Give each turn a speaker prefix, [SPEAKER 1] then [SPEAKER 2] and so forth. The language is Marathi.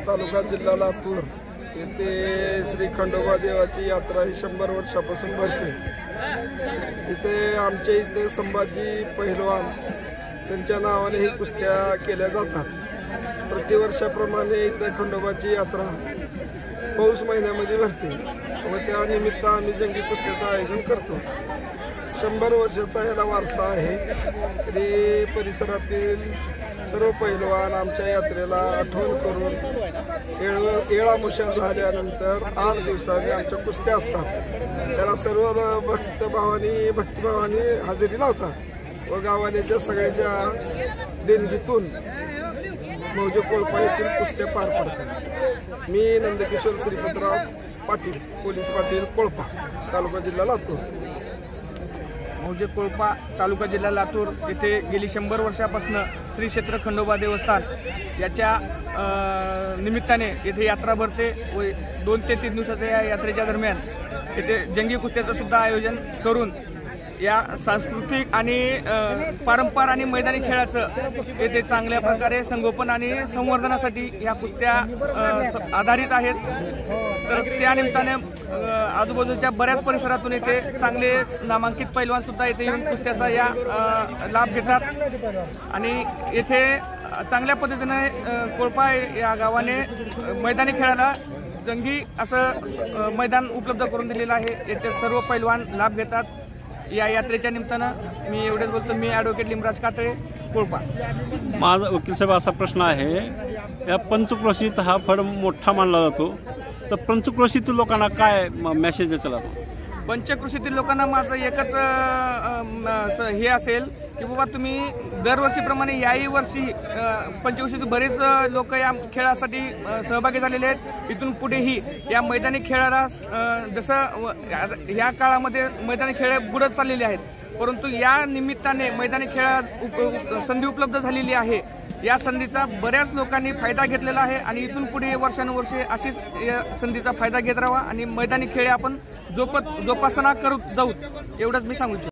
[SPEAKER 1] तालुका जिल्हा लातूर येथे श्री खंडोबा देवाची यात्रा ही 100 वर्षापासून भरते। इथे आमच्या इथे संभाजी पहिलवान त्यांच्या नावाने ही कुस्त्या केल्या जातात। प्रतिवर्षाप्रमाणे इथे खंडोबाची यात्रा पौष महिन्यामध्ये भरते व त्या निमित्त आम्ही जंगी कुस्त्याचं आयोजन करतो। 100 वर्षाचा याला वारसा आहे। तरी परिसरातील सर्व पैलवान आमच्या यात्रेला आठवण करून येळामुशा झाल्यानंतर 8 दिवसांनी आमच्या कुस्त्या असतात। त्याला सर्व भक्तिभावानी हजेरी लावतात व गावाच्या सगळ्याच्या देणगीतून मौजे कोळपा येथील कुस्त्या पार पडतात। मी नंदकिशोर श्रीपतराव पाटील, पोलीस पाटील, कोळपा, तालुका जिल्हा लातूर।
[SPEAKER 2] मौजे कोळपा, तालुका जिल्हा लातूर येथे गेली 100 वर्षापासून श्री क्षेत्र खंडोबा देवस्थान याच्या निमित्ताने येथे यात्रा भरते व 2 ते 3 दिवसाच्या या यात्रेच्या दरम्यान येथे जंगी कुस्त्याचं सुद्धा आयोजन करून या सांस्कृतिक आणि पारंपरिक आणि मैदानी खेळाचं येथे चांगल्या प्रकारे संगोपन आणि संवर्धनासाठी या कुस्त्या आधारित आहेत। तर त्या निमित्ताने आजूबाजूच्या बऱ्याच परिसरातून येथे चांगले नामांकित पैलवान सुद्धा येथे येऊन कुस्त्याचा या लाभ घेतात आणि येथे चांगल्या पद्धतीने कोळपा या गावाने मैदानी खेळाला जंगी असं मैदान उपलब्ध करून दिलेलं आहे। याचे सर्व पैलवान लाभ घेतात। या यात्रेच्या निमित्तानं मी एवढेच बोलतो। मी ॲडव्होकेट लिमराज कातळे, कोळपा।
[SPEAKER 3] माझा वकील साहेब असा प्रश्न आहे, या पंचक्रोशीत हा फळ मोठा मानला जातो, तर पंचक्रोशीतील लोकांना काय मेसेज द्यायचा?
[SPEAKER 2] पंचक्रोशीतील लोकांना माझं एकच हे असेल की बाबा तुम्ही दरवर्षीप्रमाणे याही वर्षी पंचक्रोशीतील बरेच लोक या खेळासाठी सहभागी झालेले आहेत। इथून पुढेही या मैदानी खेळाला जसं या काळामध्ये मैदानी खेळ बुडत चाललेले आहेत, परंतु या निमित्ताने मैदानी खेळात संधी उपलब्ध झालेली आहे। या संधीचा बऱ्याच लोकांनी फायदा घेतलेला आहे आणि इथून पुढे वर्षानुवर्षे अशीच या संधीचा फायदा घेत राहावा आणि मैदानी खेळ आपण जोपासना करत जाऊ, एवढंच मी सांगू इच्छितो।